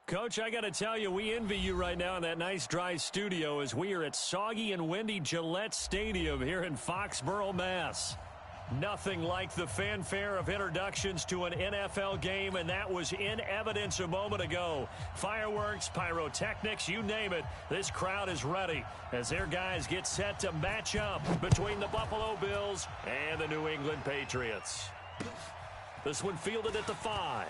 Coach, I got to tell you, we envy you right now in that nice dry studio as we are at soggy and windy Gillette Stadium here in Foxborough, Mass. Nothing like the fanfare of introductions to an NFL game, and that was in evidence a moment ago. Fireworks, pyrotechnics, you name it. This crowd is ready as their guys get set to match up between the Buffalo Bills and the New England Patriots. This one fielded at the 5.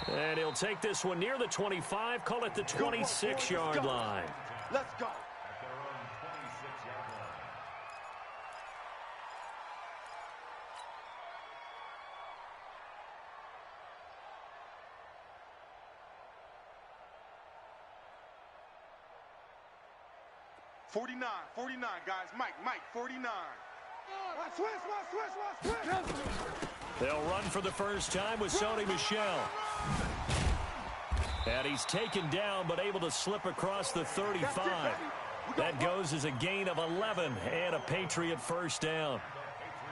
And he'll take this one near the 25, call it the 26-yard line. Let's go. 49, guys. Mike, 49. Switch. They'll run for the first time with Sony Michel. And he's taken down but able to slip across the 35. That goes as a gain of 11 and a Patriot first down.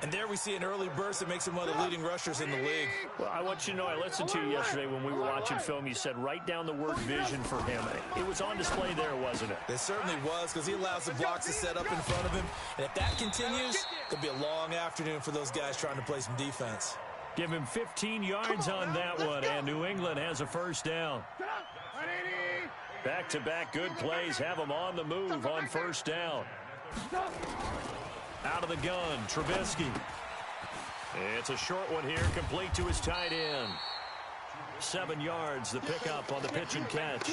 And there we see an early burst that makes him one of the leading rushers in the league. Well, I want you to know, I listened to you yesterday when we were watching film. You said write down the word vision for him. It was on display there, wasn't it? It certainly was, because he allows the blocks to set up in front of him. And if that continues, it could be a long afternoon for those guys trying to play some defense. Give him 15 yards on that one, and New England has a first down. Back-to-back good plays have them on the move on first down. Out of the gun, Trubisky. It's a short one here, complete to his tight end. 7 yards, the pickup on the pitch and catch.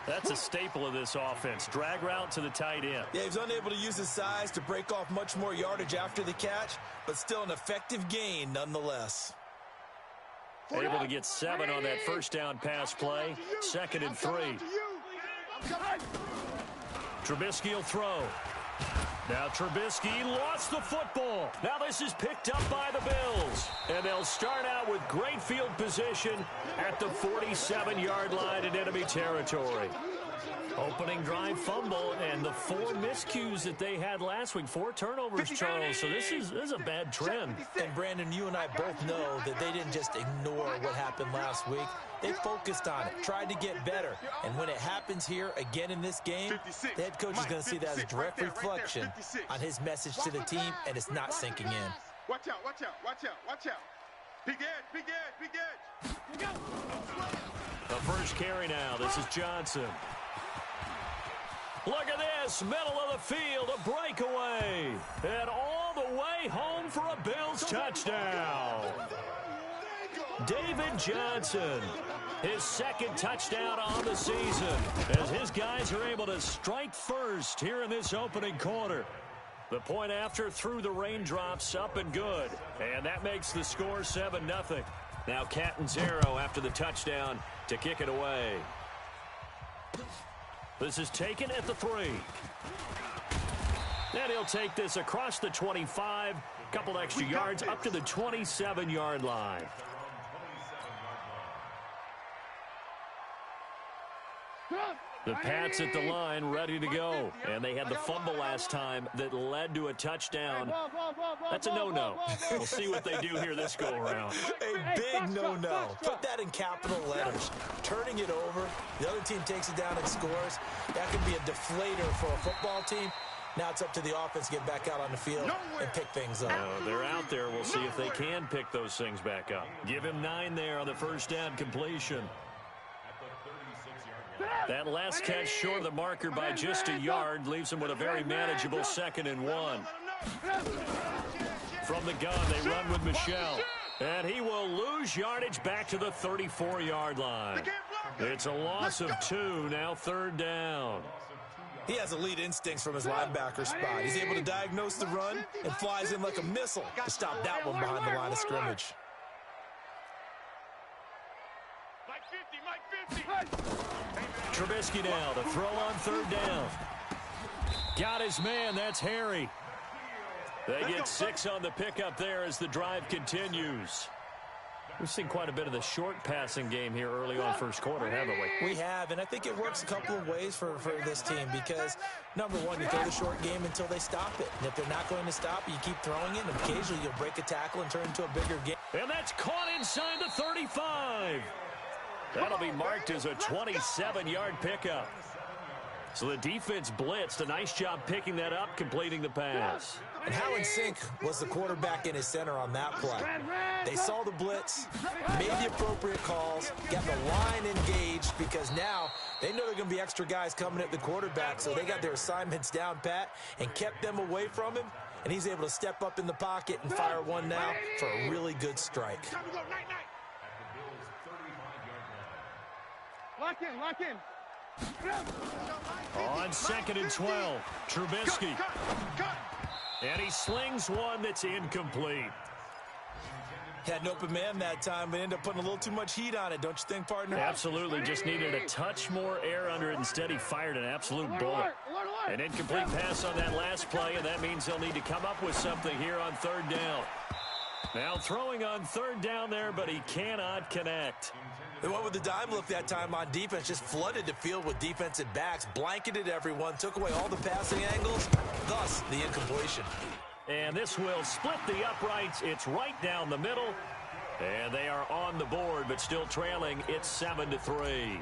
That's a staple of this offense. Drag route to the tight end. Yeah, he was unable to use his size to break off much more yardage after the catch, but still an effective gain nonetheless. Able to get 7 on that first down pass play. 2nd and 3. Trubisky will throw. Now Trubisky lost the football. Now this is picked up by the Bills. And they'll start out with great field position at the 47-yard line in enemy territory. Opening drive fumble, and the 4 miscues that they had last week. 4 turnovers, Charles. So this is a bad trend. And Brandon, you and I both know that they didn't just ignore what happened last week. They focused on it, tried to get better. And when it happens here again in this game, the head coach is going to see that as a direct reflection on his message to the team, and it's not sinking in. Watch out. Big edge. The first carry now. This is Johnson. Look at this, middle of the field, a breakaway. And all the way home for a Bills touchdown. David Johnson, his 2nd touchdown on the season, as his guys are able to strike first here in this opening quarter. The point after through the raindrops, up and good. And that makes the score 7-0. Now Catanzaro after the touchdown to kick it away. This is taken at the 3. And he'll take this across the 25, couple extra yards up to the 27-yard line. The Pats at the line ready to go. And they had the fumble last time that led to a touchdown. That's a no-no. We'll see what they do here this go-around. A big no-no. Put that in capital letters. Turning it over, the other team takes it down and scores. That could be a deflator for a football team. Now it's up to the offense to get back out on the field and pick things up. They're out there. We'll see if they can pick those things back up. Give him 9 there on the first down completion. That last catch short of the marker by just a yard leaves him with a very manageable 2nd and 1. From the gun, they run with Michel. And he will lose yardage back to the 34-yard line. It's a loss of 2, now 3rd down. He has elite instincts from his linebacker spot. He's able to diagnose the run and flies in like a missile to stop that one behind the line of scrimmage. Trubisky now to throw on 3rd down. Got his man, that's Harry. They get 6 on the pickup there as the drive continues. We've seen quite a bit of the short passing game here early on first quarter, haven't we? We have, and I think it works a couple of ways for this team because, number one, you throw the short game until they stop it. And if they're not going to stop it, you keep throwing it, and occasionally you'll break a tackle and turn into a bigger game. And that's caught inside the 35. That'll be marked as a 27-yard pickup. So the defense blitzed. A nice job picking that up, completing the pass. And how in sync was the quarterback in his center on that play? They saw the blitz, made the appropriate calls, got the line engaged, because now they know there are going to be extra guys coming at the quarterback, so they got their assignments down pat and kept them away from him, and he's able to step up in the pocket and fire one now for a really good strike. Lock in. On 2nd and 12, Trubisky. And he slings one that's incomplete. Had an open man that time, but ended up putting a little too much heat on it, don't you think, partner? Absolutely. Just needed a touch more air under it. Instead, he fired an absolute bullet. An incomplete pass on that last play, and that means they'll need to come up with something here on 3rd down. Now throwing on 3rd down there, but he cannot connect. They went with the dime look that time on defense, just flooded the field with defensive backs, blanketed everyone, took away all the passing angles, thus the incompletion. And this will split the uprights. It's right down the middle. And they are on the board, but still trailing. It's 7-3.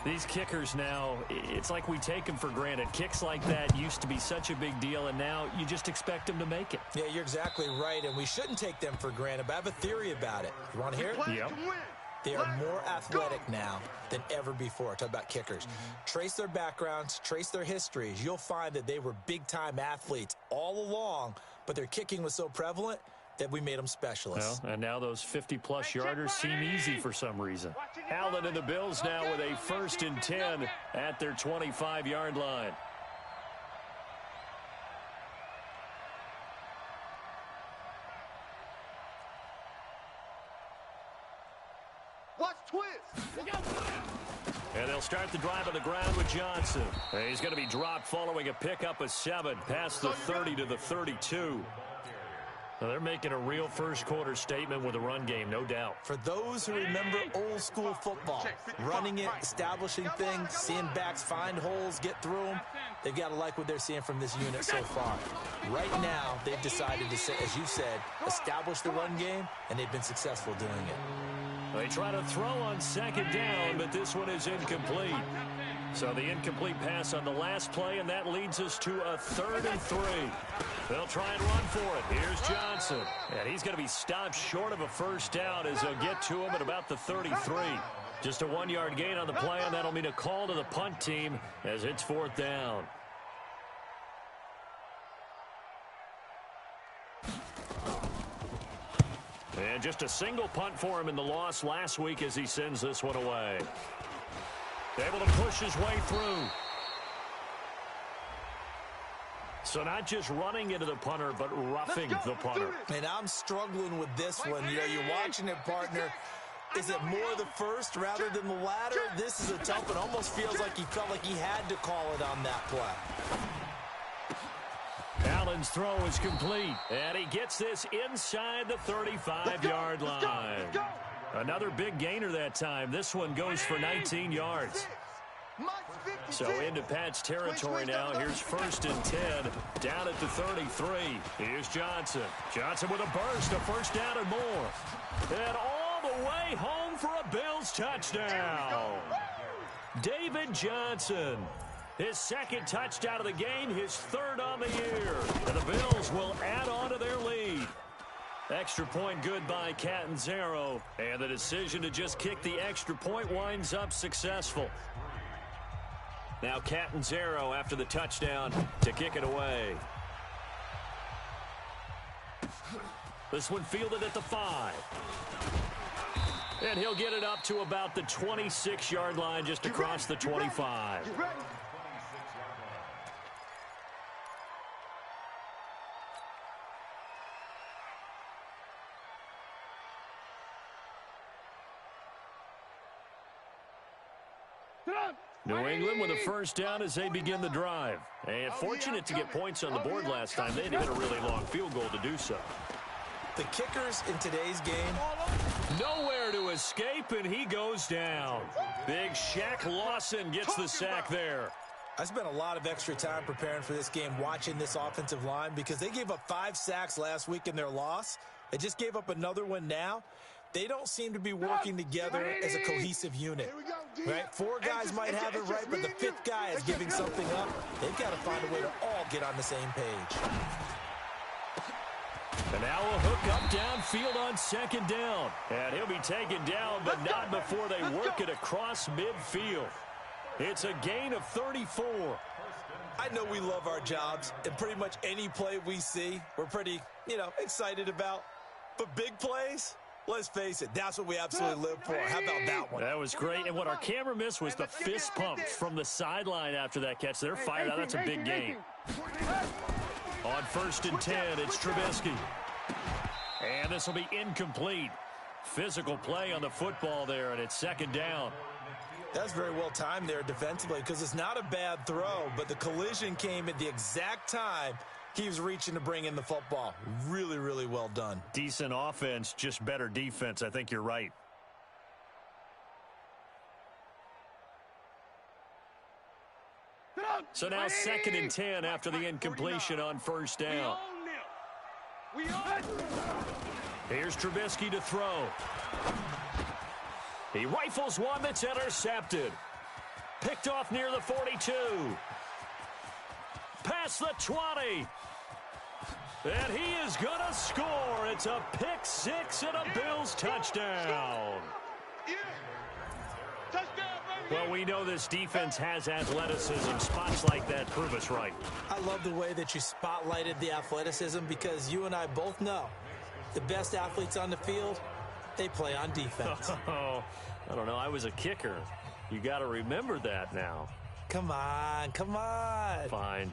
These kickers now, it's like we take them for granted. Kicks like that used to be such a big deal, and now you just expect them to make it. Yeah, you're exactly right, and we shouldn't take them for granted, but I have a theory about it. You want to hear it? Yep. They are more athletic now than ever before. Talk about kickers. Trace their backgrounds, trace their histories. You'll find that they were big-time athletes all along, but their kicking was so prevalent that we made them specialists. Well, and now those 50-plus yarders seem easy for some reason. Allen and the Bills now with a 1st and 10 at their 25-yard line. Watch twist. And they'll start the drive on the ground with Johnson. And he's going to be dropped following a pickup of 7 past the 30 to the 32. Now they're making a real first-quarter statement with a run game, no doubt. For those who remember old-school football, running it, establishing things, seeing backs find holes, get through them, they've got to like what they're seeing from this unit so far. Right now, they've decided to, as you said, establish the run game, and they've been successful doing it. They try to throw on 2nd down, but this one is incomplete. So the incomplete pass on the last play, and that leads us to a 3rd and 3. They'll try and run for it. Here's Johnson. And he's going to be stopped short of a 1st down as they'll get to him at about the 33. Just a 1-yard gain on the play, and that'll mean a call to the punt team as it's 4th down. And just a single punt for him in the loss last week as he sends this one away. Able to push his way through. So not just running into the punter, but roughing the punter. And I'm struggling with this one. You know, you're watching it, partner. Is it more the first rather than the latter? This is a tough one. Almost feels like he felt like he had to call it on that play. Allen's throw is complete, and he gets this inside the 35-yard line. Another big gainer that time. This one goes for 19 yards. So into Pat's territory now. Here's 1st and 10 down at the 33. Here's Johnson. Johnson with a burst, a 1st down and more. And all the way home for a Bills touchdown. David Johnson. His 2nd touchdown of the game, his 3rd on the year. And the Bills will add on to their lead. Extra point good by Catanzaro. And the decision to just kick the extra point winds up successful. Now Catanzaro after the touchdown to kick it away. This one fielded at the 5. And he'll get it up to about the 26-yard line just across the 25. New England with a 1st down as they begin the drive. And fortunate to get points on the board last time. They had to hit a really long field goal to do so. The kickers in today's game. Nowhere to escape, and he goes down. Big Shaq Lawson gets the sack there. I spent a lot of extra time preparing for this game, watching this offensive line, because they gave up 5 sacks last week in their loss. They just gave up another one now. they don't seem to be working together as a cohesive unit. Right? 4 guys might have it right, but the 5th guy is giving something up. They've got to find a way to all get on the same page. And now a hook up downfield on 2nd down. And he'll be taken down, but not before they work it across midfield. It's a gain of 34. I know we love our jobs, and pretty much any play we see, we're pretty, excited about. But big plays, let's face it, that's what we absolutely live for. How about that one? That was great, and what our camera missed was the fist pumps from the sideline after that catch. They're fired out. That's a big gain. On 1st and 10, it's Trubisky. And this will be incomplete. Physical play on the football there, and it's 2nd down. That's very well timed there defensively because it's not a bad throw, but the collision came at the exact time he was reaching to bring in the football. Really, really well done. Decent offense, just better defense. I think you're right. So now 2nd and 10 after the incompletion on 1st down. Here's Trubisky to throw. He rifles one that's intercepted. Picked off near the 42. Past the 20. And he is going to score. It's a pick 6 and a Bills touchdown. Well, we know this defense has athleticism. Spots like that prove us right. I love the way that you spotlighted the athleticism because you and I both know the best athletes on the field, they play on defense. Oh, I don't know. I was a kicker. You got to remember that now. Come on, come on. Fine.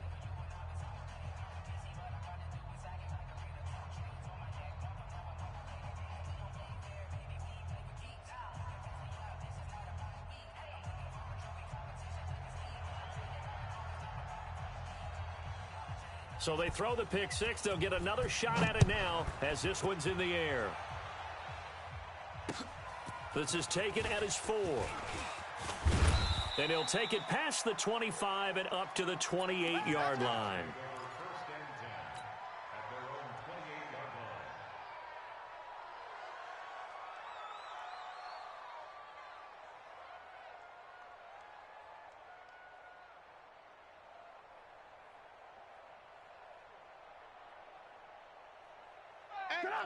So they throw the pick 6. They'll get another shot at it now as this one's in the air. This is taken at his 4. And he'll take it past the 25 and up to the 28-yard line.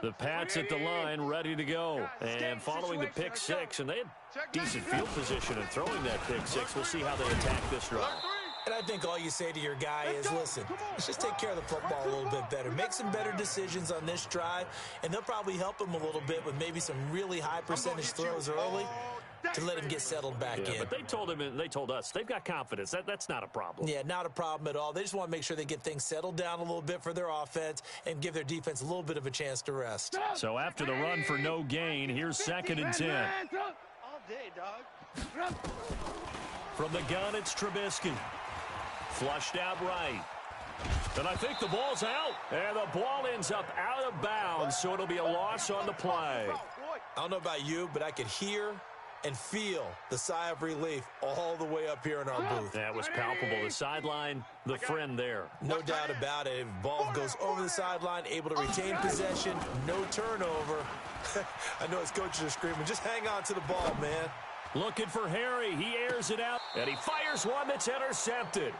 The Pats at the line, ready to go. And following the pick 6, and they had decent field position in throwing that pick 6. We'll see how they attack this drive. And I think all you say to your guy is, listen, let's just take care of the football a little bit better. Make some better decisions on this drive, and they'll probably help him a little bit with maybe some really high percentage throws early to let him get settled back in. But they told us they've got confidence. That's not a problem. Yeah, not a problem at all. They just want to make sure they get things settled down a little bit for their offense and give their defense a little bit of a chance to rest. So after the run for no gain, here's 2nd and 10. All day, dog. From the gun, it's Trubisky. Flushed out right. And I think the ball's out. And the ball ends up out of bounds, so it'll be a loss on the play. I don't know about you, but I could hear and feel the sigh of relief all the way up here in our booth. That was palpable. The sideline, the friend there. No doubt about it. Ball goes over the sideline, able to retain possession, no turnover. I know his coaches are screaming, just hang on to the ball, man. Looking for Harry. He airs it out, and he fires one that's intercepted.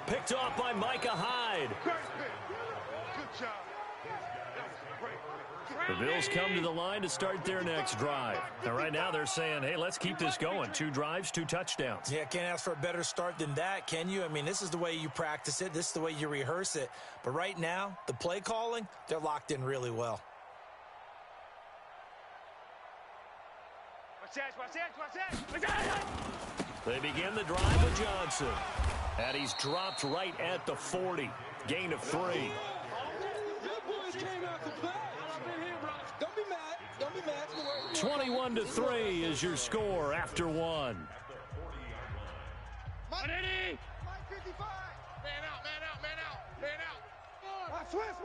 Picked off by Micah Hyde. Good job. The Bills come to the line to start their next drive. And right now they're saying, hey, let's keep this going. 2 drives, 2 touchdowns. Yeah, can't ask for a better start than that, can you? I mean, this is the way you practice it. This is the way you rehearse it. But right now, the play calling, they're locked in really well. They begin the drive with Johnson. And he's dropped right at the 40. Gain of 3. 21-3 is your score after 1. Mike 55. Man out. Watch twist.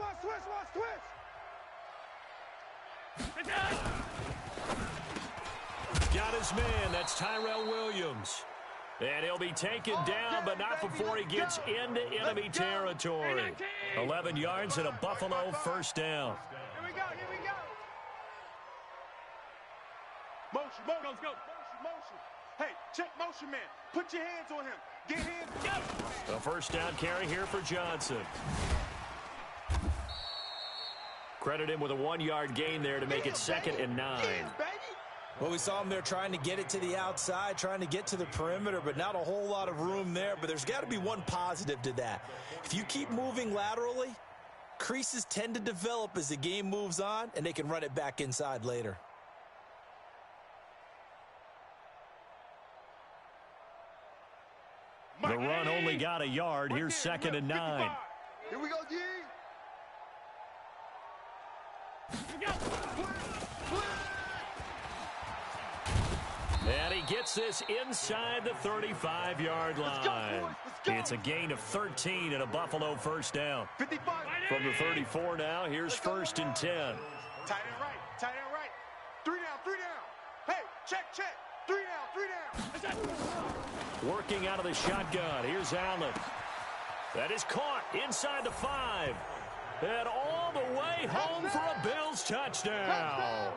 Got his man. That's Tyrell Williams. And he'll be taken down, but not before he gets into enemy territory. 11 yards and a Buffalo first down. Here we go. Motion. Go. Motion. Hey, check motion, man. Put your hands on him. Get hands. Go. A first down carry here for Johnson. Credit him with a 1-yard gain there to make it 2nd and 9. Well, we saw him there trying to get it to the outside, trying to get to the perimeter, but not a whole lot of room there. But there's got to be one positive to that. If you keep moving laterally, creases tend to develop as the game moves on, and they can run it back inside later. The run only got a yard. Here's 2nd and 9. Here we go, G. And he gets this inside the 35-yard line. It's a gain of 13 and a Buffalo first down. 55. From the 34 now, here's 1st and 10. Tight end right. 3 down. Hey, check. 3 down. Working out of the shotgun. Here's Allen. That is caught inside the 5. And all the way home for a Bills touchdown.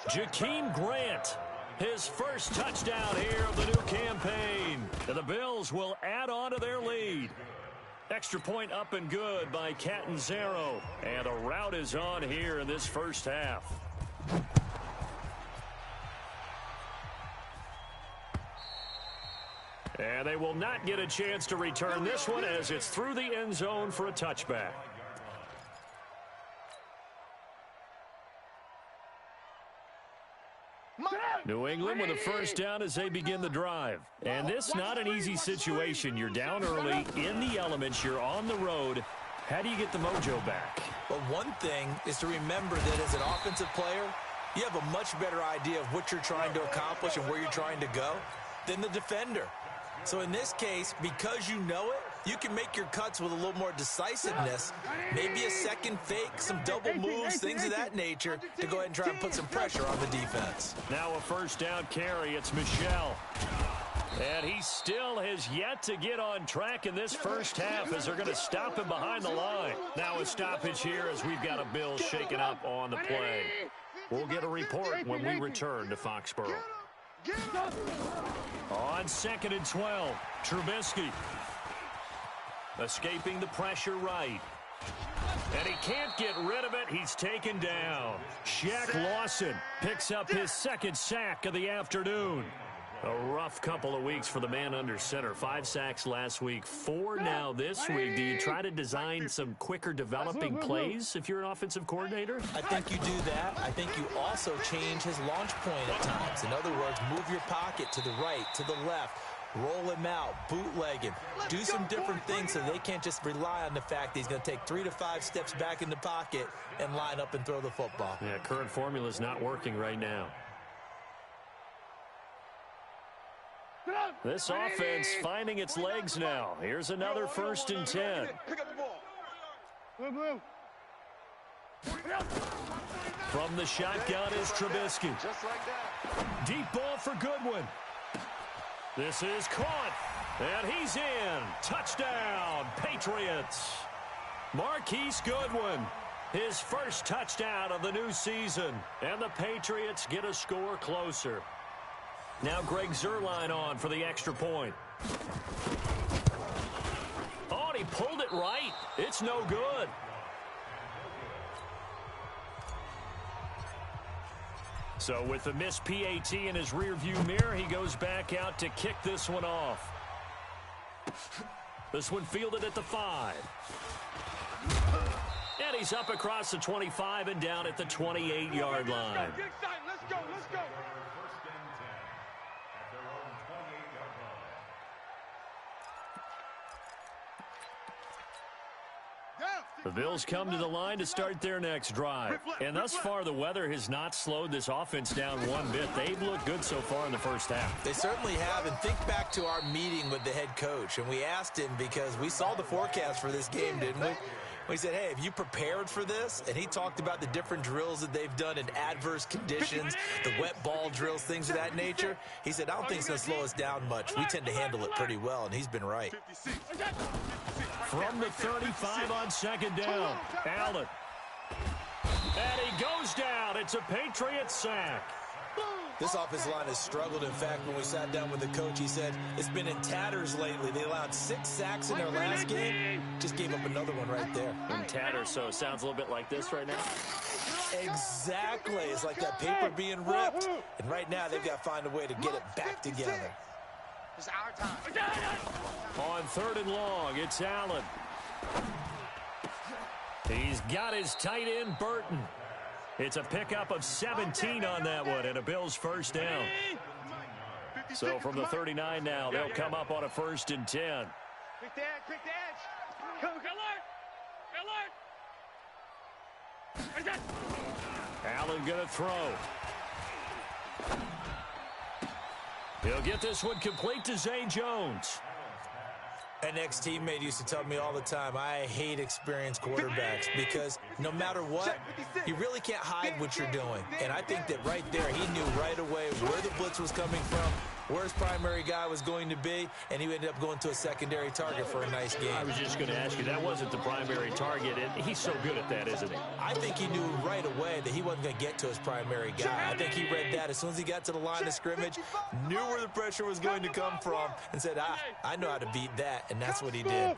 Jakeem Grant, his first touchdown here of the new campaign. And the Bills will add on to their lead. Extra point up and good by Catanzaro. And the route is on here in this first half. And they will not get a chance to return this one as it's through the end zone for a touchback. New England with a first down as they begin the drive. And this not an easy situation. You're down early, in the elements, you're on the road. How do you get the mojo back? But one thing is to remember that as an offensive player, you have a much better idea of what you're trying to accomplish and where you're trying to go than the defender. So in this case, because you know it, you can make your cuts with a little more decisiveness, maybe a second fake, some double moves, things of that nature, to go ahead and try and put some pressure on the defense. Now a first down carry. It's Michel. And he still has yet to get on track in this first half as they're going to stop him behind the line. Now a stoppage here as we've got a Bills shaken up on the play. We'll get a report when we return to Foxborough. On 2nd and 12, Trubisky escaping the pressure right. And he can't get rid of it. He's taken down. Shaq Lawson picks up his 2nd sack of the afternoon. A rough couple of weeks for the man under center. 5 sacks last week, 4 now this week. Do you try to design some quicker developing plays if you're an offensive coordinator? I think you do that. I think you also change his launch point at times. In other words, move your pocket to the right, to the left. Roll him out, bootleg him. Do some different things so they can't just rely on the fact that he's going to take 3 to 5 steps back in the pocket and line up and throw the football. Yeah, current formula is not working right now. This offense finding its legs now. Here's another 1st and 10. Pick up the ball. From the shotgun is Trubisky. Just like that. Deep ball for Goodwin. This is caught. And he's in. Touchdown, Patriots. Marquise Goodwin, his first touchdown of the new season. And the Patriots get a score closer. Now Greg Zuerlein on for the extra point. Oh, and he pulled it right. It's no good. So with the missed PAT in his rearview mirror, he goes back out to kick this one off. This one fielded at the 5. And he's up across the 25 and down at the 28-yard line. Let's go. The Bills come to the line to start their next drive. And thus far, the weather has not slowed this offense down one bit. They've looked good so far in the first half. They certainly have. And think back to our meeting with the head coach. And we asked him because we saw the forecast for this game, didn't we? We said, hey, have you prepared for this? And he talked about the different drills that they've done in adverse conditions, the wet ball drills, things of that nature. He said, I don't think it's going to slow us down much. We tend to handle it pretty well, and he's been right. From the 35 on 2nd down, Allen. And he goes down. It's a Patriot sack. This offensive line has struggled. In fact, when we sat down with the coach, he said it's been in tatters lately. They allowed 6 sacks in their last game. Just gave up another one right there. In tatters, so it sounds a little bit like this right now. Exactly. It's like that paper being ripped. And right now, they've got to find a way to get it back together. It's our time. On 3rd and long, it's Allen. He's got his tight end, Burton. It's a pickup of 17 on that one and a Bills first down. So from the 39 now, they'll come up on a 1st and 10. Quick the edge, quick the edge. Go, alert. Allen going to throw. He'll get this one complete to Zay Jones. An ex-teammate used to tell me all the time, I hate experienced quarterbacks because no matter what, you really can't hide what you're doing. And I think that right there, he knew right away where the blitz was coming from, where his primary guy was going to be, and he ended up going to a secondary target for a nice game. I was just going to ask you, that wasn't the primary target, and he's so good at that, isn't he? I think he knew right away that he wasn't going to get to his primary guy. I think he read that as soon as he got to the line of scrimmage, knew where the pressure was going to come from, and said, I know how to beat that, and that's what he did. Hey,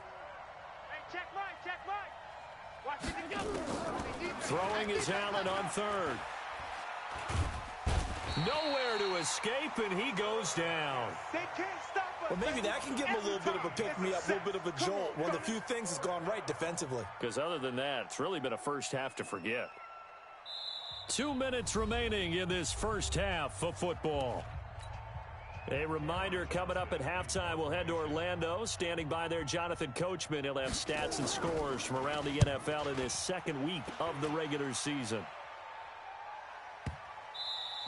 check Mike. Watch it go. Throwing is Allen on 3rd. Nowhere to escape, and he goes down. They can't stop us. Well, maybe that can give him a little bit of a pick-me-up, a little bit of a jolt. One of the few things has gone right defensively. Because other than that, it's really been a first half to forget. 2 minutes remaining in this first half of football. A reminder, coming up at halftime, we'll head to Orlando. Standing by there, Jonathan Coachman. He'll have stats and scores from around the NFL in this second week of the regular season.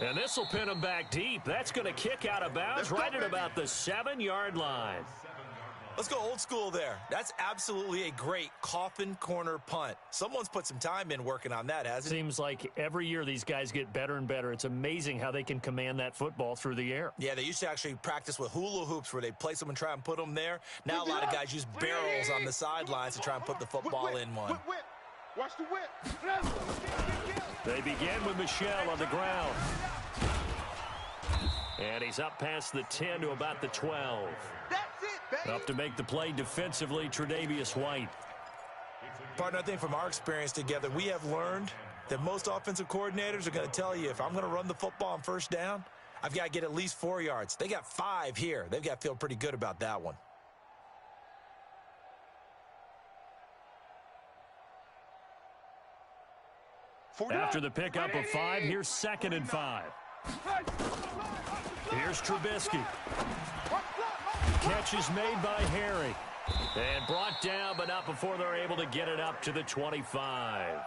And this will pin him back deep. That's going to kick out of bounds right at about the 7-yard line. Let's go old school there. That's absolutely a great coffin corner punt. Someone's put some time in working on that, hasn't it? Seems like every year these guys get better and better. It's amazing how they can command that football through the air. Yeah, they used to actually practice with hula hoops where they place them and try and put them there. Now a lot of guys use barrels on the sidelines to try and put the football in one. Whip. Watch the whip. They begin with Michel on the ground. And he's up past the 10 to about the 12. That's it, baby. Up to make the play defensively, Tre'Davious White. Partner, I think from our experience together, we have learned that most offensive coordinators are going to tell you, if I'm going to run the football on first down, I've got to get at least 4 yards. They got 5 here. They've got to feel pretty good about that one. After the pickup of 5, here's 2nd and 5. Here's Trubisky. Catch is made by Harry. And brought down, but not before they're able to get it up to the 25.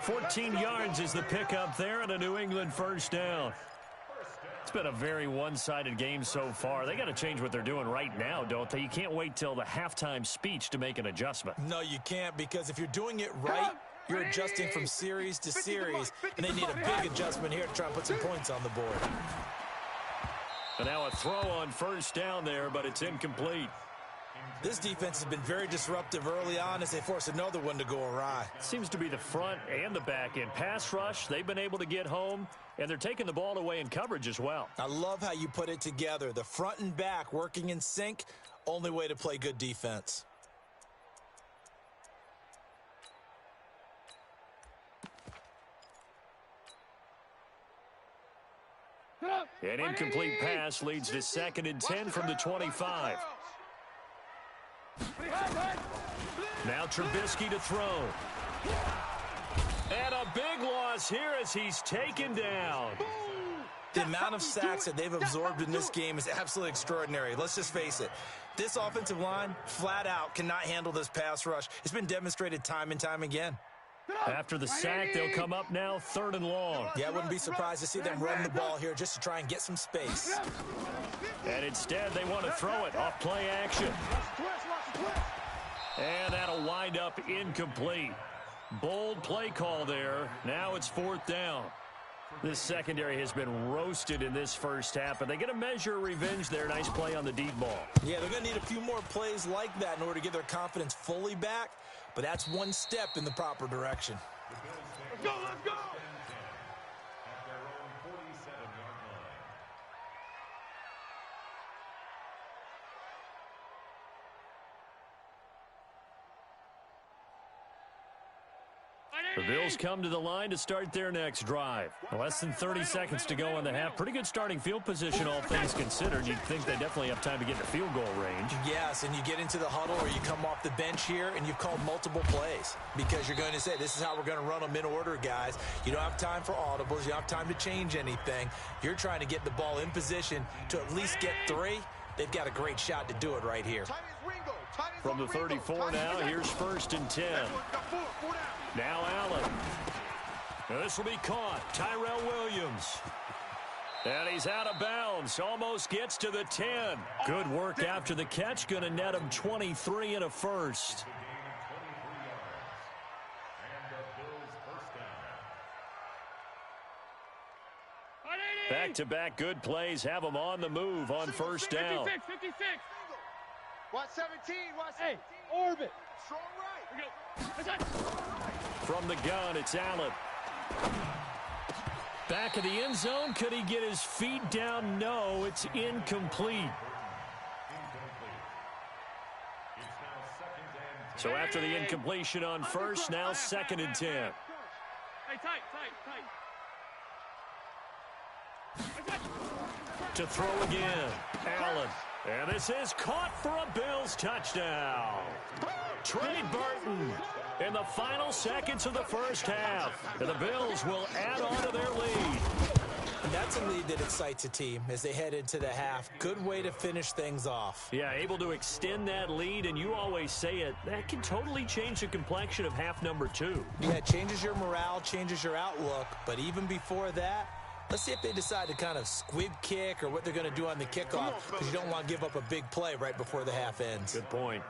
14 yards is the pickup there and a New England first down. It's been a very one-sided game so far. They got to change what they're doing right now, don't they? You can't wait till the halftime speech to make an adjustment. No, you can't, because if you're doing it right, you're adjusting from series to series, and they need a big adjustment here to try and put some points on the board. And now a throw on first down there, but it's incomplete. This defense has been very disruptive early on as they force another one to go awry. Seems to be the front and the back end. Pass rush, they've been able to get home, and they're taking the ball away in coverage as well. I love how you put it together. The front and back working in sync, only way to play good defense. An incomplete pass leads to 2nd and 10 from the 25. Now Trubisky to throw. And a big loss here as he's taken down. The amount of sacks that they've absorbed in this game is absolutely extraordinary. Let's just face it. This offensive line, flat out, cannot handle this pass rush. It's been demonstrated time and time again. After the sack, they'll come up now 3rd and long. Yeah, I wouldn't be surprised to see them run the ball here just to try and get some space. And instead, they want to throw it off play action. And that'll wind up incomplete. Bold play call there. Now it's 4th down. This secondary has been roasted in this first half, and they get a measure of revenge there. Nice play on the deep ball. Yeah, they're going to need a few more plays like that in order to get their confidence fully back, but that's one step in the proper direction. Let's go, let's go! The Bills come to the line to start their next drive. Less than 30 seconds to go in the half. Pretty good starting field position, all things considered. You'd think they definitely have time to get in the field goal range. Yes, and you get into the huddle or you come off the bench here and you've called multiple plays because you're going to say, this is how we're going to run them in order, guys. You don't have time for audibles. You don't have time to change anything. You're trying to get the ball in position to at least get 3. They've got a great shot to do it right here. From the 34 now, here's 1st and 10. Now Allen. This will be caught. Tyrell Williams. And he's out of bounds. Almost gets to the 10. Good work after the catch. Going to net him 23 and a first. Back-to-back good plays have him on the move on first down. 56. Watch 17. Watch 17. Hey, orbit. Strong right. Here we go. From the gun, it's Allen. Back of the end zone. Could he get his feet down? No, it's incomplete. So after the incompletion on first, now 2nd and 10. Hey, tight. To throw again, Allen. And this is caught for a Bills touchdown. Trey Burton in the final seconds of the first half. And the Bills will add on to their lead. And that's a lead that excites a team as they head into the half. Good way to finish things off. Yeah, able to extend that lead, and you always say it, that can totally change the complexion of half number 2. Yeah, it changes your morale, changes your outlook. But even before that, let's see if they decide to kind of squib kick or what they're going to do on the kickoff, because you don't want to give up a big play right before the half ends. Good point.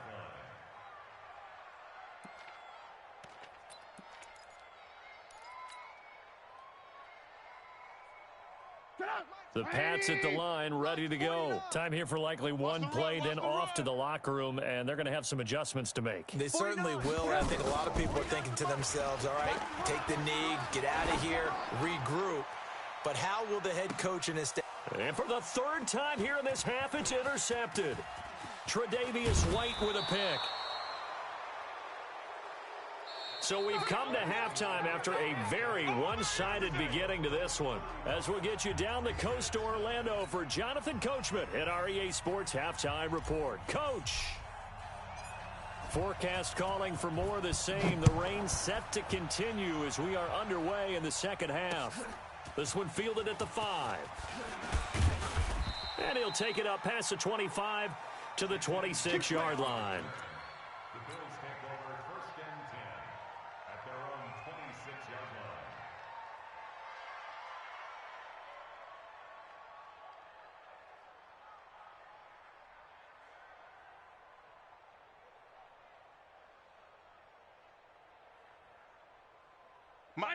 The Pats at the line, ready to go. Time here for likely one play, then off to the locker room, and they're going to have some adjustments to make. They certainly will. I think a lot of people are thinking to themselves, all right, take the knee, get out of here, regroup. But how will the head coach and his staff? And for the 3rd time here in this half, it's intercepted. Tre'Davious White with a pick. So we've come to halftime after a very one-sided beginning to this one. As we'll get you down the coast to Orlando for Jonathan Coachman at our EA Sports Halftime Report. Coach! Forecast calling for more of the same. The rain set to continue as we are underway in the second half. This one fielded at the 5. And he'll take it up past the 25 to the 26-yard line. The Bills take over 1st and 10 at their own 26-yard line.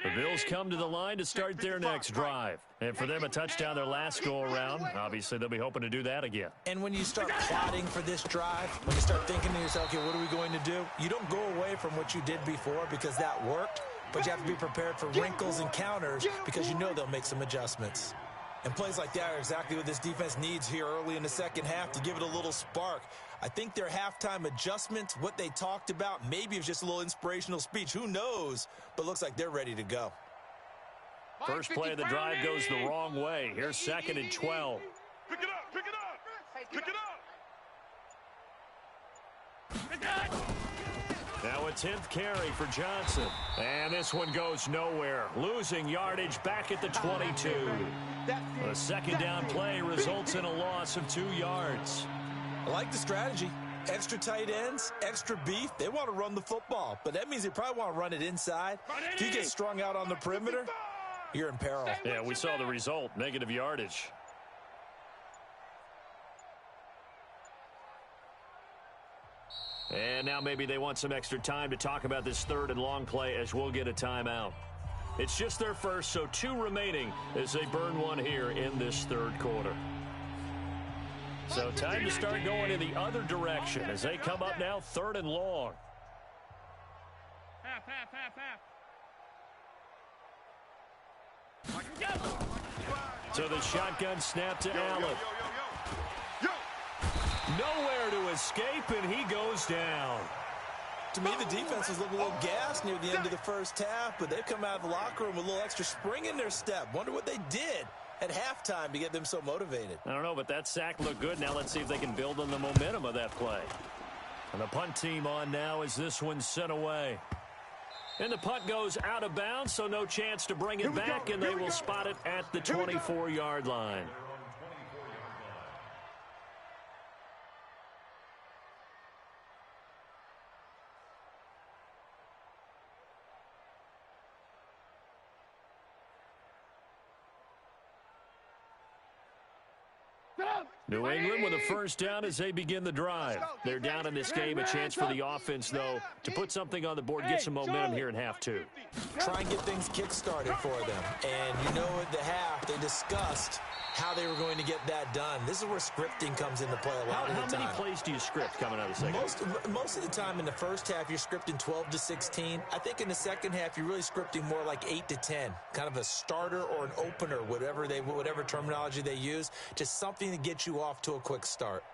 The Bills come to the line to start their next drive. And for them, a touchdown their last go-around. Obviously, they'll be hoping to do that again. And when you start plotting for this drive, when you start thinking to yourself, okay, what are we going to do? You don't go away from what you did before because that worked, but you have to be prepared for wrinkles and counters because you know they'll make some adjustments. And plays like that are exactly what this defense needs here early in the second half to give it a little spark. I think their halftime adjustments, what they talked about, maybe it was just a little inspirational speech. Who knows? But looks like they're ready to go. First play of the drive goes the wrong way. Here's 2nd and 12. Pick it up. Pick it up. Pick it up. Now a 10th carry for Johnson. And this one goes nowhere. Losing yardage back at the 22. A second down play results in a loss of 2 yards. I like the strategy. Extra tight ends, extra beef. They want to run the football, but that means they probably want to run it inside. If you get strung out on the perimeter, you're in peril. Yeah, we saw the result, negative yardage. And now maybe they want some extra time to talk about this 3rd and long play as we'll get a timeout. It's just their first, so 2 remaining as they burn one here in this 3rd quarter. So time to start going in the other direction as they come up now 3rd and long. Half. So the shotgun snap to Allen. Nowhere to escape, and he goes down. To me, the defense was looking a little gassed near the end of the first half, but they've come out of the locker room with a little extra spring in their step. Wonder what they did at halftime to get them so motivated. I don't know, but that sack looked good. Now let's see if they can build on the momentum of that play. And the punt team on now as this one's sent away. And the punt goes out of bounds, so no chance to bring it back, and they will spot it at the 24-yard line. New England with a first down as they begin the drive. They're down in this game. A chance for the offense, though, to put something on the board, get some momentum here in half two. Try and get things kick-started for them. And you know at the half, they discussed how they were going to get that done. This is where scripting comes into play a lot of the time. How many plays do you script coming out of the second? Most of the time in the first half, you're scripting 12 to 16. I think in the second half, you're really scripting more like 8 to 10. Kind of a starter or an opener, whatever terminology they use. Just something to get you off to a quick start.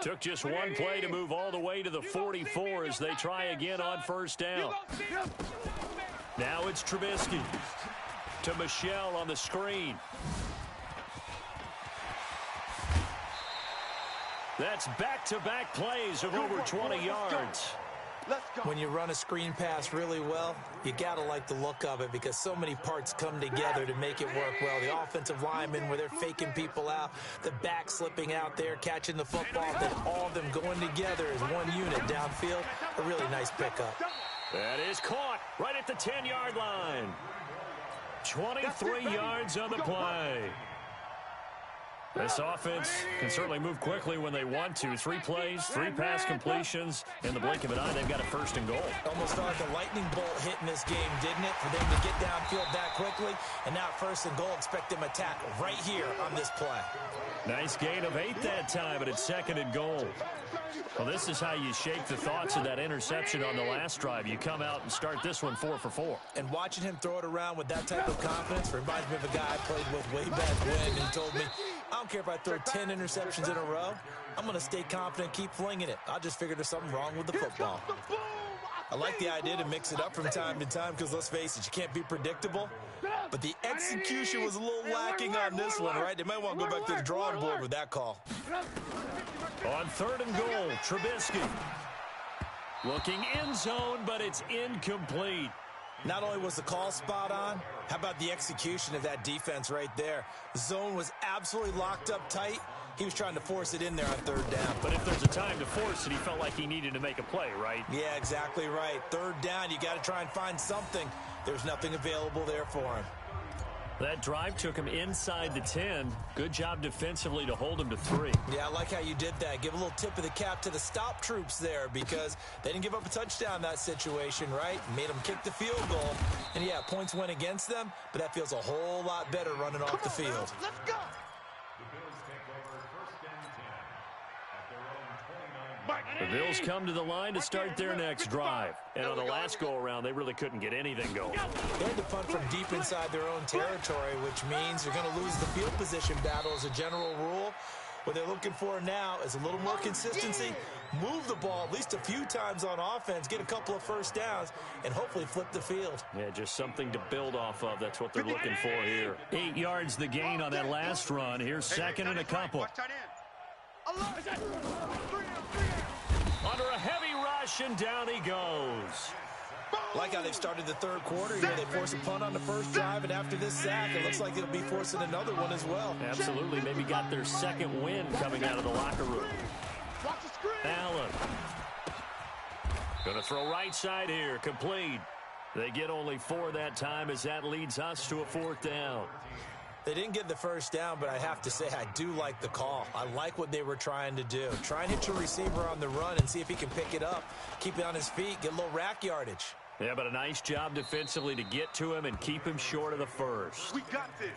Took just one play to move all the way to the 44 as they try again on first down. Now it's Trubisky to Michel on the screen. That's back-to-back plays of over 20 yards. When you run a screen pass really well, you got to like the look of it because so many parts come together to make it work well. The offensive linemen, where they're faking people out, the back slipping out there, catching the football, then all of them going together as one unit downfield. A really nice pickup. That is caught right at the 10-yard line. 23 yards on the play. This offense can certainly move quickly when they want to. 3 plays, 3 pass completions. In the blink of an eye, they've got a first and goal. Almost felt like a lightning bolt hit in this game, didn't it? For them to get downfield that quickly. And now first and goal, expect them to attack right here on this play. Nice gain of 8 that time, but it's second and goal. Well, this is how you shake the thoughts of that interception on the last drive. You come out and start this one 4 for 4. And watching him throw it around with that type of confidence reminds me of a guy I played with way back when, and he told me, I don't care if I throw 10 interceptions in a row. I'm going to stay confident, keep flinging it. I just figured there's something wrong with the football. I like the idea to mix it up from time to time because, let's face it, you can't be predictable. But the execution was a little lacking on this one, right? They might want to go back to the drawing board with that call. On third and goal, Trubisky. Looking in zone, but it's incomplete. Not only was the call spot on, how about the execution of that defense right there? The zone was absolutely locked up tight. He was trying to force it in there on third down. But if there's a time to force it, he felt like he needed to make a play, right? Yeah, exactly right. Third down, you got to try and find something. There's nothing available there for him. That drive took him inside the 10. Good job defensively to hold him to 3. Yeah, I like how you did that. Give a little tip of the cap to the stop troops there because they didn't give up a touchdown in that situation, right? Made them kick the field goal. And, yeah, points went against them, but that feels a whole lot better running off the field. Let's go. The Bills come to the line to start their next drive. And on the last go-around, they really couldn't get anything going. They had to punt from deep inside their own territory, which means they're going to lose the field position battle as a general rule. What they're looking for now is a little more consistency, move the ball at least a few times on offense, get a couple of first downs, and hopefully flip the field. Yeah, just something to build off of. That's what they're looking for here. 8 yards the gain on that last run. Here's second and a couple. Under a heavy rush, and down he goes. Like how they've started the third quarter. You know, they force a punt on the first drive, and after this sack, it looks like they'll be forcing another one as well. Absolutely. Maybe got their second win coming out of the locker room. Allen. Going to throw right side here. Complete. They get only 4 that time as that leads us to a 4th down. They didn't get the first down, but I have to say I do like the call. I like what they were trying to do. Try and hit your receiver on the run and see if he can pick it up, keep it on his feet, get a little rack yardage. Yeah, but a nice job defensively to get to him and keep him short of the first. We got this.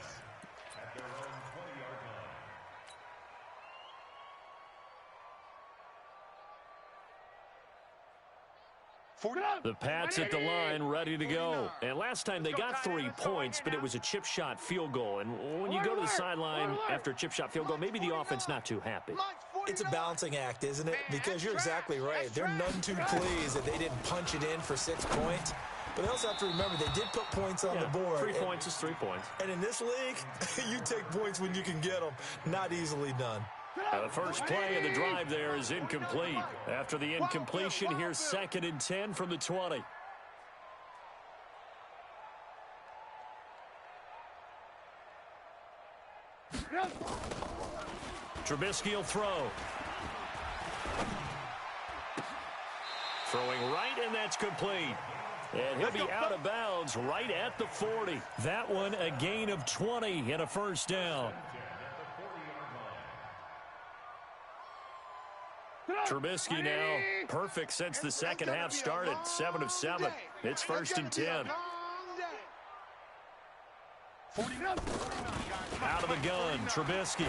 The Pats at the line, ready to go. And last time they got 3 points, but it was a chip shot field goal. And when you go to the sideline after a chip shot field goal, maybe the offense not too happy. It's a balancing act, isn't it? Because you're exactly right. They're none too pleased that they didn't punch it in for 6 points. But they also have to remember they did put points on the board. 3 points is 3 points. And in this league, you take points when you can get them. Not easily done. The first play of the drive there is incomplete. After the incompletion, here's 2nd and 10 from the 20. Trubisky will throw. Throwing right, and that's complete. And he'll be out of bounds right at the 40. That one a gain of 20 and a first down. Trubisky now perfect since the second half started. 7 of 7. It's 1st and 10. Out of the gun, Trubisky.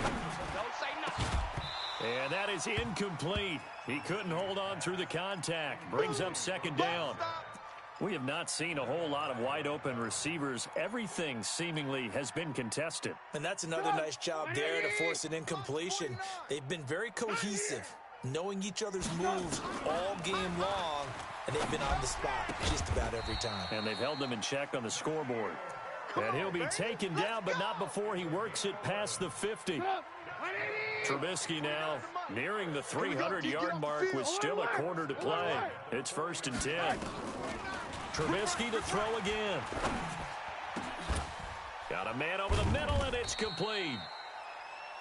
And that is incomplete. He couldn't hold on through the contact. Brings up 2nd down. We have not seen a whole lot of wide open receivers. Everything seemingly has been contested. And that's another nice job there to force an incompletion. They've been very cohesive, knowing each other's moves all game long, and they've been on the spot just about every time. And they've held them in check on the scoreboard. And he'll be taken down, but not before he works it past the 50. Trubisky now nearing the 300-yard mark with still a quarter to play. It's 1st and 10. Trubisky to throw again. Got a man over the middle, and it's complete.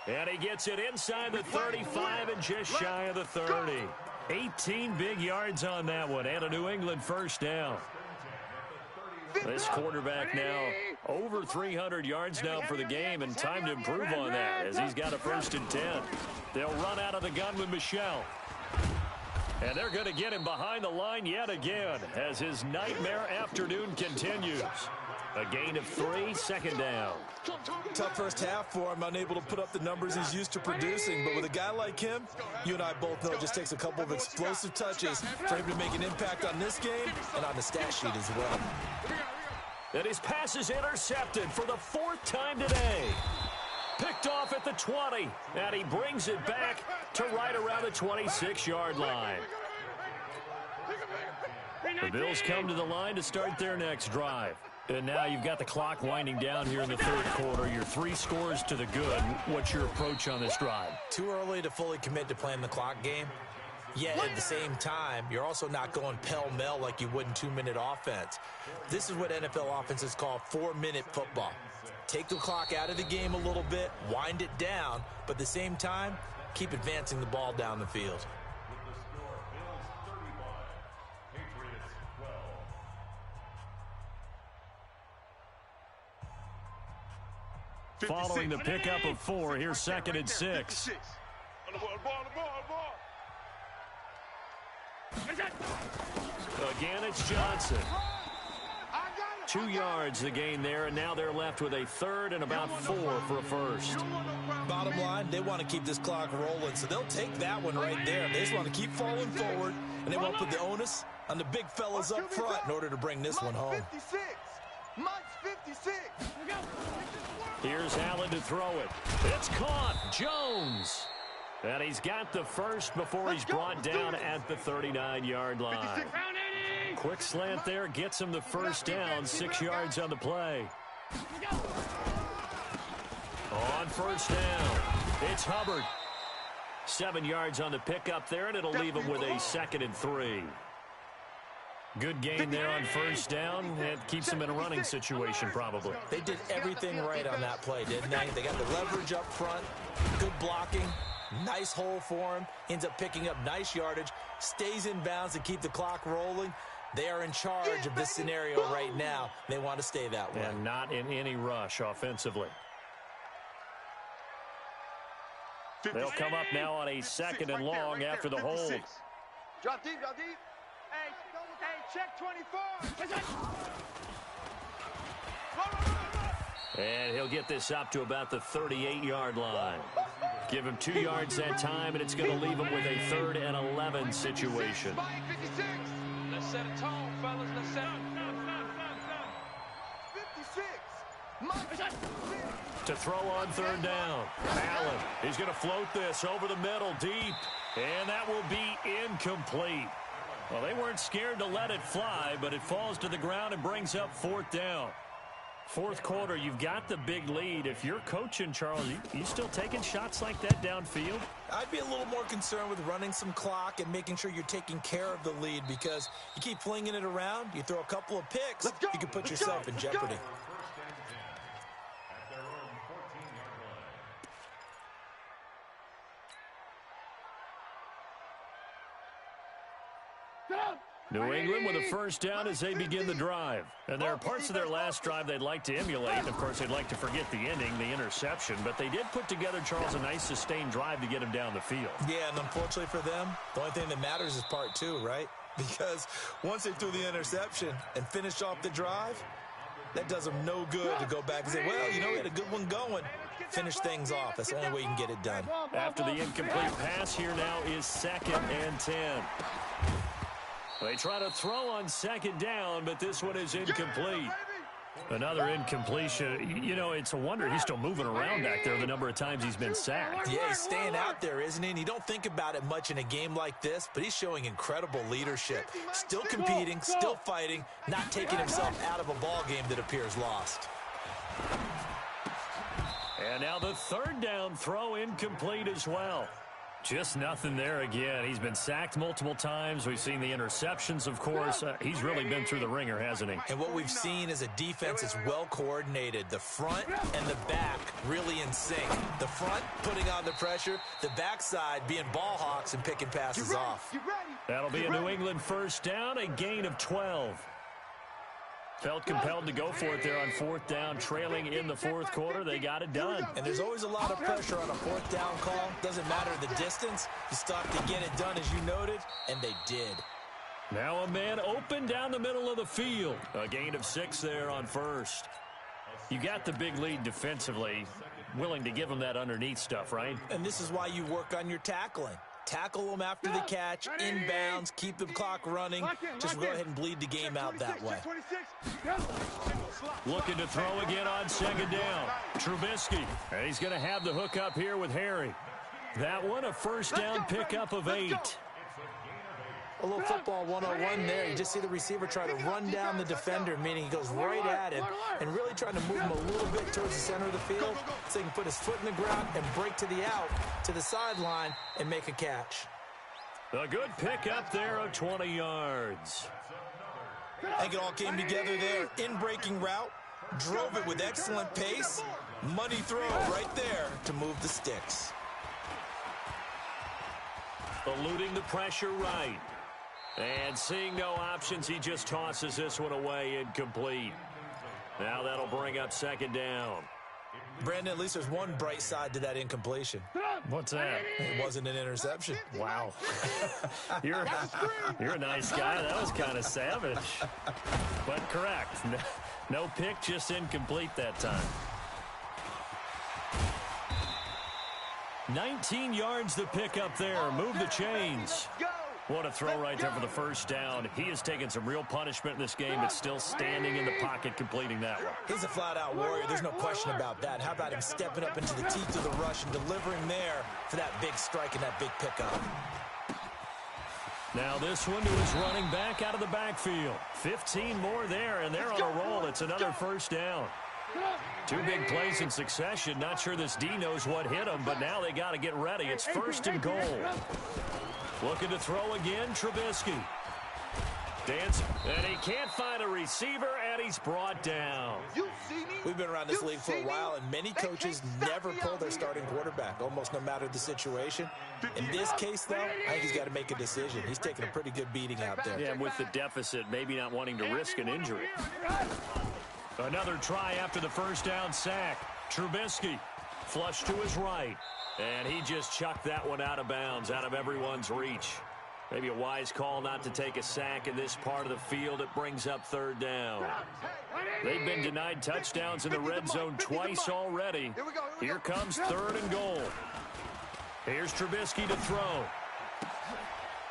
And he gets it inside the 35 and just shy of the 30. 18 big yards on that one, and a New England first down. This quarterback now over 300 yards now for the game, and time to improve on that as he's got a 1st and 10. They'll run out of the gun with Michel. And they're going to get him behind the line yet again as his nightmare afternoon continues. A gain of 3, 2nd down. Tough first half for him, unable to put up the numbers he's used to producing. But with a guy like him, you and I both know it just takes a couple of explosive touches for him to make an impact on this game and on the stat sheet as well. And his pass is intercepted for the 4th time today. Picked off at the 20, and he brings it back to right around the 26-yard line. The Bills come to the line to start their next drive. And now you've got the clock winding down here in the 3rd quarter. You're 3 scores to the good. What's your approach on this drive? Too early to fully commit to playing the clock game. Yet at the same time, you're also not going pell-mell like you would in 2-minute offense. This is what NFL offenses call 4-minute football. Take the clock out of the game a little bit, wind it down, but at the same time, keep advancing the ball down the field. Following the pickup of 4, here's 2nd and 6. Again, it's Johnson. 2 yards the gain there, and now they're left with a 3rd and about 4 for a first. Bottom line, they want to keep this clock rolling, so they'll take that one right there. They just want to keep falling forward, and they won't put the onus on the big fellas up front in order to bring this one home. Here's Allen to throw it. It's caught. Jones. And he's got the first before he's brought down at the 39-yard line. Quick slant there gets him the first down. 6 yards on the play. On first down, it's Hubbard. 7 yards on the pickup there, and it'll leave him with a 2nd and 3. Good gain there on first down. It keeps him in a running situation, probably. They did everything right on that play, didn't they? They got the leverage up front, good blocking, nice hole for him, ends up picking up nice yardage, stays in bounds to keep the clock rolling. They are in charge of this scenario right now. They want to stay that way. And not in any rush offensively. They'll come up now on a 2nd and long after the hold. Drop deep, drop deep. Hey, check 24. And he'll get this up to about the 38-yard line. Give him 2 yards that time, and it's going to leave him with a 3rd and 11 situation. Let's set a tone, fellas. Let's set a 56. To throw on third down. Allen, he's going to float this over the middle deep. And that will be incomplete. Well, they weren't scared to let it fly, but it falls to the ground and brings up fourth down. Fourth quarter, you've got the big lead. If you're coaching, Charles, you still taking shots like that downfield? I'd be a little more concerned with running some clock and making sure you're taking care of the lead, because you keep flinging it around, you throw a couple of picks, you can put yourself in jeopardy. New England with a first down as they begin the drive. And there are parts of their last drive they'd like to emulate. Of course, they'd like to forget the ending, the interception. But they did put together, Charles, a nice sustained drive to get him down the field. Yeah, and unfortunately for them, the only thing that matters is part two, right? Because once they threw the interception and finished off the drive, that does them no good to go back and say, well, we had a good one going. Finish things off. That's the only way you can get it done. After the incomplete pass, here now is 2nd and 10. They try to throw on second down, but this one is incomplete. Another incompletion. It's a wonder he's still moving around back there the number of times he's been sacked. Yeah, he's staying out there, isn't he? And you don't think about it much in a game like this, but he's showing incredible leadership. Still competing, still fighting, not taking himself out of a ball game that appears lost. And now the third down throw incomplete as well. Just nothing there again. He's been sacked multiple times. We've seen the interceptions, of course. He's really been through the ringer, hasn't he? And what we've seen is a defense that's well coordinated. The front and the back really in sync. The front putting on the pressure, the backside being ball hawks and picking passes off. That'll be a New England first down, a gain of 12. Felt compelled to go for it there on fourth down, trailing in the fourth quarter. They got it done. And there's always a lot of pressure on a fourth down call. Doesn't matter the distance. You stop to get it done, as you noted, and they did. Now a man open down the middle of the field. A gain of 6 there on first. You got the big lead defensively. Willing to give him that underneath stuff, right? And this is why you work on your tackling. Tackle them after the catch, inbounds, keep the clock running. Just go ahead and bleed the game out that way. Looking to throw again on second down. Trubisky. And he's going to have the hook up here with Harry. That one, a first down pickup of 8. A little football 101 there. You just see the receiver try to run down the defender, meaning he goes right at him and really trying to move him a little bit towards the center of the field so he can put his foot in the ground and break to the out, to the sideline, and make a catch. A good pickup there of 20 yards. I think it all came together there. In-breaking route, drove it with excellent pace. Money throw right there to move the sticks. Eluding the pressure right. And seeing no options, he just tosses this one away, incomplete. Now that'll bring up second down. Brandon, at least there's one bright side to that incompletion. What's that? It wasn't an interception. Wow. You're a nice guy. That was kind of savage. But correct. No pick, just incomplete that time. 19 yards to pick up there. Move the chains. What a throw right there for the first down. He has taken some real punishment in this game, but still standing in the pocket, completing that one. He's a flat-out warrior. There's no question about that. How about him stepping up into the teeth of the rush and delivering there for that big strike and that big pickup? Now this one to his running back out of the backfield. 15 more there, and they're on a roll. It's another first down. 2 big plays in succession. Not sure this D knows what hit him, but now they got to get ready. It's first and goal. Looking to throw again, Trubisky. Dancing, and he can't find a receiver, and he's brought down. We've been around this league for a while, and many coaches never pull their starting quarterback, almost no matter the situation. In this case, though, I think he's got to make a decision. He's taking a pretty good beating out there. Yeah, and with the deficit, maybe not wanting to risk an injury. Another try after the first down sack. Trubisky, flush to his right. And he just chucked that one out of bounds, out of everyone's reach. Maybe a wise call not to take a sack in this part of the field. It brings up third down. They've been denied touchdowns in the red zone twice already. Here comes third and goal. Here's Trubisky to throw.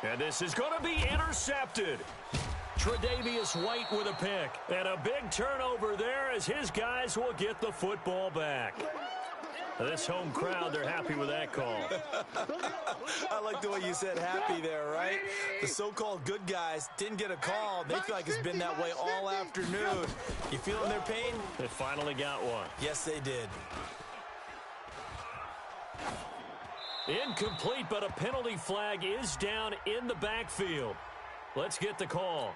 And this is going to be intercepted. Tre'Davious White with a pick. And a big turnover there as his guys will get the football back. This home crowd, they're happy with that call. I like the way you said happy there, right? The so-called good guys didn't get a call. They feel like it's been that way all afternoon. You feeling their pain? They finally got one. Yes, they did. Incomplete, but a penalty flag is down in the backfield. Let's get the call.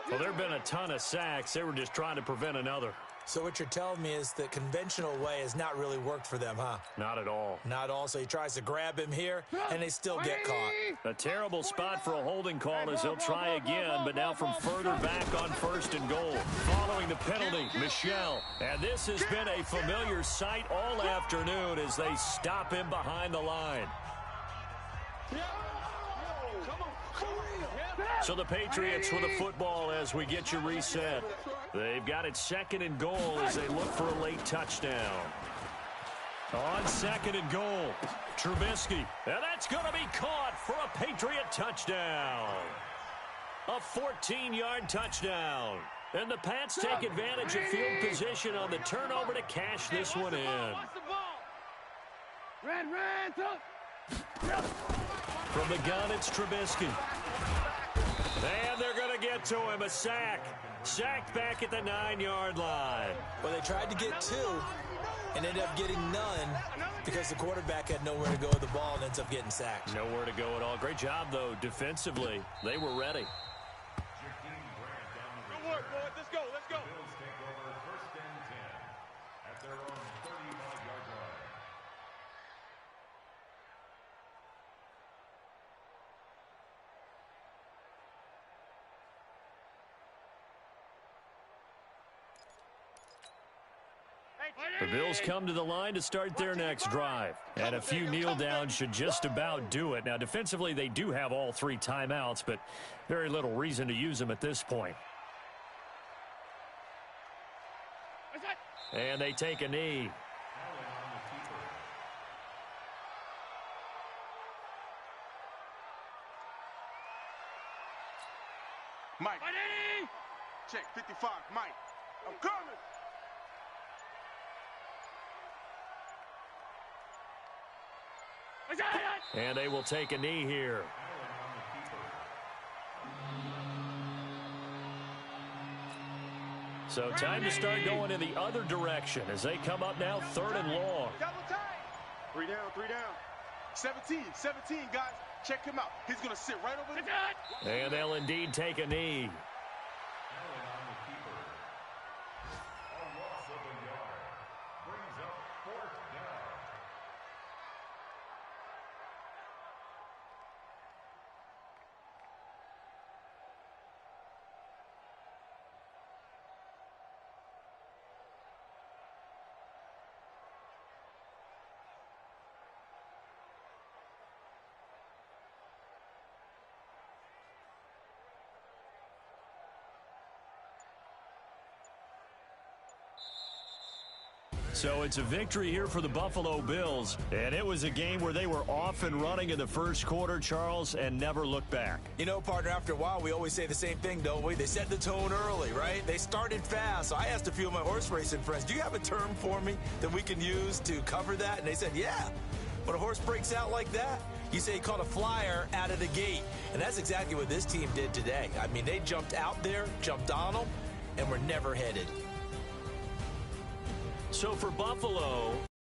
Well, there have been a ton of sacks. They were just trying to prevent another. So what you're telling me is the conventional way has not really worked for them, huh? Not at all. Not at all. So he tries to grab him here, and they still get caught. A terrible spot for a holding call as they'll try again, but now from further back on 1st and goal. Following the penalty, Michel. And this has been a familiar sight all afternoon as they stop him behind the line. So the Patriots with a football as we get you reset. They've got it 2nd and goal as they look for a late touchdown. On 2nd and goal, Trubisky. And that's going to be caught for a Patriot touchdown. A 14-yard touchdown. And the Pats take advantage of field position on the turnover to cash this one in. From the gun, it's Trubisky. And they're going to get to him. A sack. Sacked back at the 9-yard line. Well, they tried to get 2 and ended up getting none because the quarterback had nowhere to go with the ball and ends up getting sacked. Nowhere to go at all. Great job, though, defensively. They were ready. Good work, boys. Let's go. Let's go. Bills take over 1st and 10 at their own 35-yard line. The Bills come to the line to start their next drive. And a few kneel downs should just about do it. Now, defensively, they do have all 3 timeouts, but very little reason to use them at this point. And they take a knee. Mike. Check 55. Mike. I'm coming. And they will take a knee here. So time to start going in the other direction as they come up now 3rd and long. Double time. 3 down, 3 down. 17, guys. Check him out. He's going to sit right over there. And they'll indeed take a knee. So it's a victory here for the Buffalo Bills. And it was a game where they were off and running in the first quarter, Charles, and never looked back. You know, partner, after a while, we always say the same thing, don't we? They set the tone early, right? They started fast. So I asked a few of my horse racing friends, do you have a term for me that we can use to cover that? And they said, yeah. When a horse breaks out like that, you say he caught a flyer out of the gate. And that's exactly what this team did today. I mean, they jumped out there, jumped on them, and were never headed. So for Buffalo,